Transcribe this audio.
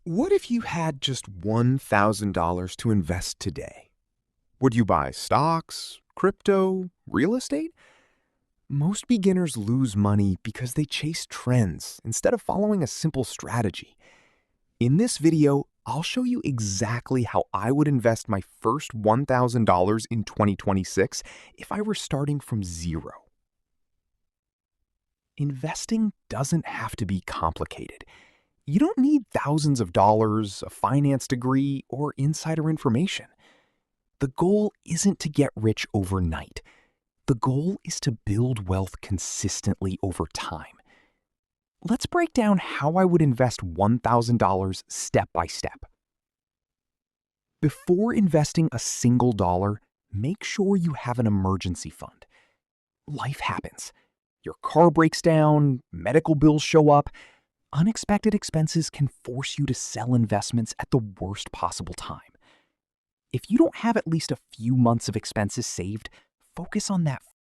What if you had just $1,000 to invest today? Would you buy stocks, crypto, real estate? Most beginners lose money because they chase trends instead of following a simple strategy. In this video, I'll show you exactly how I would invest my first $1,000 in 2026 if I were starting from zero. Investing doesn't have to be complicated. You don't need thousands of dollars, a finance degree, or insider information. The goal isn't to get rich overnight. The goal is to build wealth consistently over time. Let's break down how I would invest $1,000 step by step. Before investing a single dollar, make sure you have an emergency fund. Life happens. Your car breaks down, medical bills show up. Unexpected expenses can force you to sell investments at the worst possible time. If you don't have at least a few months of expenses saved, focus on that